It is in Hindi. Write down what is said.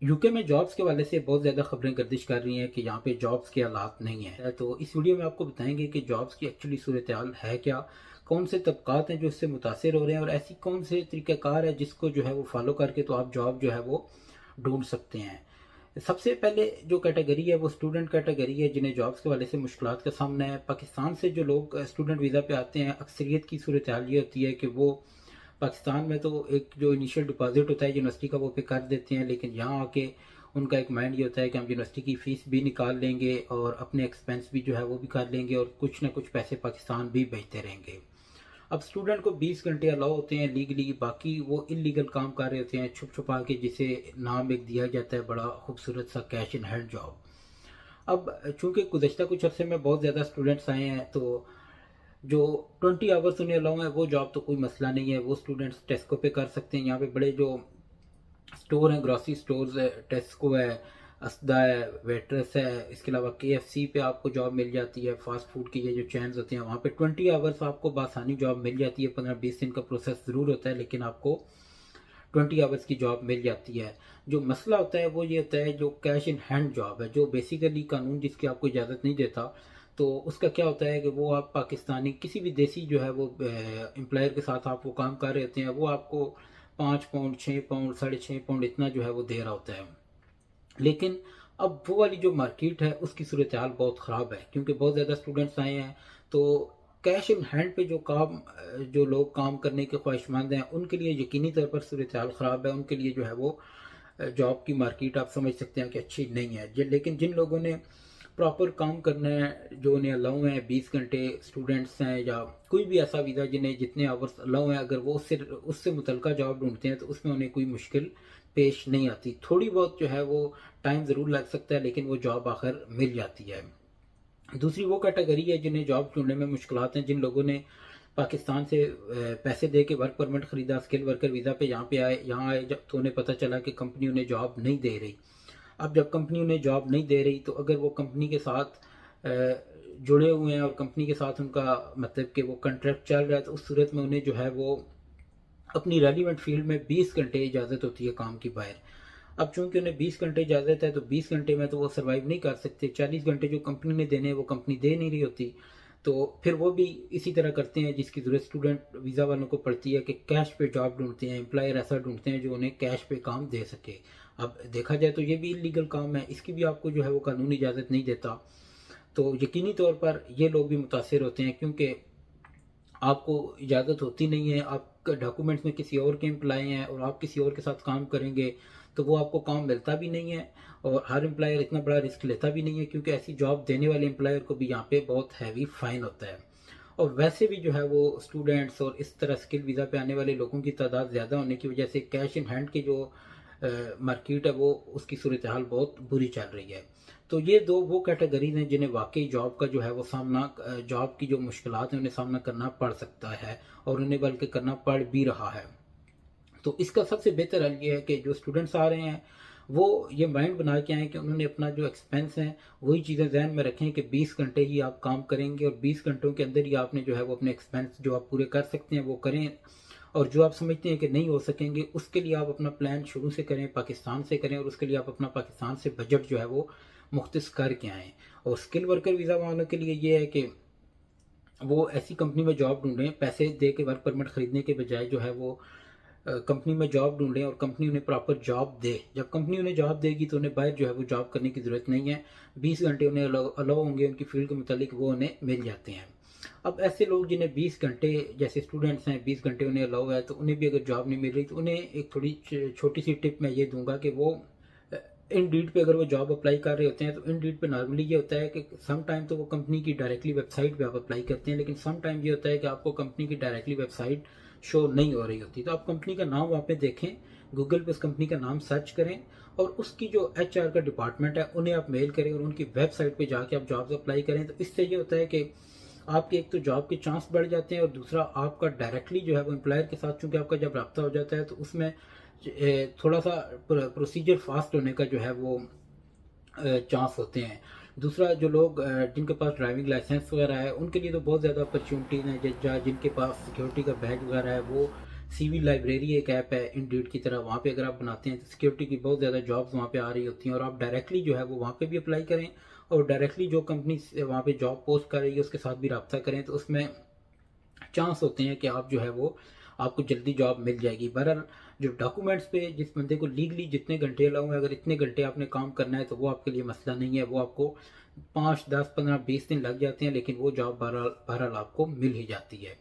यूके में जॉब्स के हवाले से बहुत ज़्यादा खबरें गर्दिश कर रही हैं कि यहाँ पे जॉब्स के हालात नहीं हैं। तो इस वीडियो में आपको बताएंगे कि जॉब्स की एक्चुअली सूरत-ए-हाल है क्या? कौन से तबक़ात हैं जो इससे मुतासिर हो रहे हैं और ऐसी कौन से तरीक़ाकार है जिसको जो है वो फ़ॉलो करके तो आप जॉब जो है वो ढूँढ सकते हैं। सबसे पहले जो कैटेगरी है वो स्टूडेंट कैटेगरी है जिन्हें जॉब्स के हवाले से मुश्किलात का सामना है। पाकिस्तान से जो लोग स्टूडेंट वीज़ा पे आते हैं, अक्सरियत की सूरत-ए-हाल ये होती है कि वो पाकिस्तान में तो एक जो इनिशियल डिपॉज़िट होता है यूनिवर्सिटी का वो पे कर देते हैं, लेकिन यहाँ आके उनका एक माइंड ये होता है कि हम यूनिवर्सिटी की फ़ीस भी निकाल लेंगे और अपने एक्सपेंस भी जो है वो भी कर लेंगे और कुछ ना कुछ पैसे पाकिस्तान भी भेजते रहेंगे। अब स्टूडेंट को 20 घंटे अलाउ होते हैं लीगली, बाकी वो इल्लीगल काम कर रहे होते हैं छुप-छुपा के, जिसे नाम एक दिया जाता है बड़ा खूबसूरत सा कैश इन हैंड जॉब। अब चूँकि गुज़श्ता कुछ अरसे में बहुत ज़्यादा स्टूडेंट्स आए हैं, तो जो 20 आवर्स उन्हें अलाउ है वो जॉब तो कोई मसला नहीं है, वो स्टूडेंट्स टेस्को पे कर सकते हैं। यहाँ पे बड़े जो स्टोर हैं, ग्रोसरी स्टोर्स है, टेस्को है, असदा है, वेटरस है, इसके अलावा केएफसी पे आपको जॉब मिल जाती है। फास्ट फूड की ये जो चेन्स होते हैं वहाँ पे 20 आवर्स आपको बासानी जॉब मिल जाती है। 15-20 दिन का प्रोसेस ज़रूर होता है, लेकिन आपको 20 आवर्स की जॉब मिल जाती है। जो मसला होता है वो ये होता है जो कैश इन हैंड जॉब है, जो बेसिकली कानून जिसकी आपको इजाज़त नहीं देता। तो उसका क्या होता है कि वो आप पाकिस्तानी किसी भी देसी जो है वो एम्प्लॉयर के साथ आप वो काम कर रहे होते हैं, वो आपको 5 पाउंड, 6 पाउंड, साढ़े 6 पाउंड इतना जो है वो दे रहा होता है। लेकिन अब वो वाली जो मार्केट है उसकी सूरत-ए-हाल बहुत ख़राब है, क्योंकि बहुत ज़्यादा स्टूडेंट्स आए हैं। तो कैश इन हैंड पे जो काम जो लोग काम करने के ख्वाहिशमंद हैं उनके लिए यकीनी तौर पर सूरत-ए-हाल ख़राब है। उनके लिए जो है वो जॉब की मार्केट आप समझ सकते हैं कि अच्छी नहीं है। लेकिन जिन लोगों ने प्रॉपर काम करना है, जो उन्हें अलाउ है 20 घंटे, स्टूडेंट्स हैं या कोई भी ऐसा वीज़ा जिन्हें जितने आवर्स अलाउ हैं, अगर वो उससे उससे मुतल्लिका जॉब ढूँढते हैं तो उसमें उन्हें कोई मुश्किल पेश नहीं आती। थोड़ी बहुत जो है वो टाइम ज़रूर लग सकता है, लेकिन वो जॉब आखिर मिल जाती है। दूसरी वो कैटेगरी है जिन्हें जॉब ढूँढने में मुश्किलात हैं, जिन लोगों ने पाकिस्तान से पैसे दे के वर्क परमिट खरीदा, स्किल वर्कर वीज़ा पे यहाँ आए जब, तो उन्हें पता चला कि कंपनी उन्हें जॉब नहीं दे रही। अब जब कंपनी उन्हें जॉब नहीं दे रही, तो अगर वो कंपनी के साथ जुड़े हुए हैं और कंपनी के साथ उनका मतलब कि वो कॉन्ट्रैक्ट चल रहा है, तो उस सूरत में उन्हें जो है वो अपनी रेलिवेंट फील्ड में 20 घंटे इजाज़त होती है काम की बाहर। अब चूँकि उन्हें 20 घंटे इजाज़त है, तो 20 घंटे में तो वो सर्वाइव नहीं कर सकते। 40 घंटे जो कंपनी ने देने हैं वो कंपनी दे नहीं रही होती। तो फिर वो भी इसी तरह करते हैं जिसकी ज़रूरत स्टूडेंट वीज़ा वालों को पड़ती है कि कैश पे जॉब ढूँढते हैं, एम्प्लॉयर ऐसा ढूँढते हैं जो उन्हें कैश पे काम दे सके। अब देखा जाए तो ये भी इल्लीगल काम है, इसकी भी आपको जो है वो कानूनी इजाज़त नहीं देता। तो यकीनी तौर पर ये लोग भी मुतासिर होते हैं, क्योंकि आपको इजाज़त होती नहीं है, आपका डॉक्यूमेंट्स में किसी और के एम्प्लॉय हैं और आप किसी और के साथ काम करेंगे, तो वो आपको काम मिलता भी नहीं है और हर एम्प्लॉयर इतना बड़ा रिस्क लेता भी नहीं है, क्योंकि ऐसी जॉब देने वाले एम्प्लॉयर को भी यहाँ पे बहुत हैवी फ़ाइन होता है। और वैसे भी जो है वो स्टूडेंट्स और इस तरह स्किल वीज़ा पे आने वाले लोगों की तादाद ज़्यादा होने की वजह से कैश इन हैंड की जो मार्केट है वो उसकी सूरत-ए-हाल बहुत बुरी चल रही है। तो ये 2 वो कैटेगरीज़ हैं जिन्हें वाक़ई जॉब का जो है वो सामना जॉब की जो मुश्किलात हैं उन्हें सामना करना पड़ सकता है और उन्हें बल्कि करना पड़ भी रहा है। तो इसका सबसे बेहतर हल ये है कि जो स्टूडेंट्स आ रहे हैं वो ये माइंड बना के आएँ कि उन्होंने अपना जो एक्सपेंस है वही चीज़ें ज़हन में रखें कि 20 घंटे ही आप काम करेंगे और 20 घंटों के अंदर ही आपने जो है वो अपने एक्सपेंस जो आप पूरे कर सकते हैं वो करें, और जो आप समझते हैं कि नहीं हो सकेंगे उसके लिए आप अपना प्लान शुरू से करें, पाकिस्तान से करें और उसके लिए आप अपना पाकिस्तान से बजट जो है वो मुख्तस करके आएँ। और स्किल वर्कर वीज़ा वालों के लिए ये है कि वो ऐसी कंपनी में जॉब ढूँढें, पैसे दे के वर्क परमिट खरीदने के बजाय जो है वो कंपनी में जॉब ढूँढें और कंपनी उन्हें प्रॉपर जॉब दे। जब कंपनी उन्हें जॉब देगी तो उन्हें बाहर जो है वो जॉब करने की ज़रूरत नहीं है। 20 घंटे उन्हें अलाउ होंगे उनकी फ़ील्ड के मुतालिक, वो उन्हें मिल जाते हैं। अब ऐसे लोग जिन्हें 20 घंटे, जैसे स्टूडेंट्स हैं 20 घंटे उन्हें अलाउ है, तो उन्हें भी अगर जॉब नहीं मिल रही तो उन्हें एक थोड़ी छोटी-सी टिप मैं ये दूँगा कि वो इनडीड पे अगर वो जॉब अप्लाई कर रहे होते हैं, तो इनडीड पे नॉर्मली ये होता है कि सम टाइम तो वो कंपनी की डायरेक्टली वेबसाइट पे आप अप्लाई करते हैं, लेकिन सम टाइम ये होता है कि आपको कंपनी की डायरेक्टली वेबसाइट शो नहीं हो रही होती। तो आप कंपनी का नाम वहाँ पे देखें, गूगल पे उस कंपनी का नाम सर्च करें और उसकी जो एचआर का डिपार्टमेंट है उन्हें आप मेल करें और उनकी वेबसाइट पे जाके आप जॉब्स अप्लाई करें। तो इससे ये होता है कि आपके एक तो जॉब के चांस बढ़ जाते हैं और दूसरा आपका डायरेक्टली जो है वो एम्प्लॉयर के साथ चूँकि आपका जब रब्ता हो जाता है तो उसमें थोड़ा-सा प्रोसीजर फास्ट होने का जो है वो चांस होते हैं। दूसरा, जो लोग जिनके पास ड्राइविंग लाइसेंस वगैरह है उनके लिए तो बहुत ज़्यादा अपॉर्चुनिटीज़ हैं, जिनके पास सिक्योरिटी का बैज वगैरह है वो सीवी लाइब्रेरी एक ऐप है इंडीड की तरह, वहाँ पे अगर आप बनाते हैं तो सिक्योरिटी की बहुत ज़्यादा जॉब्स वहाँ पे आ रही होती हैं, और आप डायरेक्टली जो है वो वहाँ पे भी अप्लाई करें, और डायरेक्टली जो कंपनी वहाँ पे जॉब पोस्ट कर रही है उसके साथ भी रब्ता करें, तो उसमें चांस होते हैं कि आप जो है वो आपको जल्दी जॉब मिल जाएगी। बहरहाल जो डॉक्यूमेंट्स पे जिस बंदे को लीगली जितने घंटे अलाउ है, अगर इतने घंटे आपने काम करना है तो वो आपके लिए मसला नहीं है, वो आपको 5, 10, 15, 20 दिन लग जाते हैं, लेकिन वो जॉब बहरहाल बहरहाल आपको मिल ही जाती है।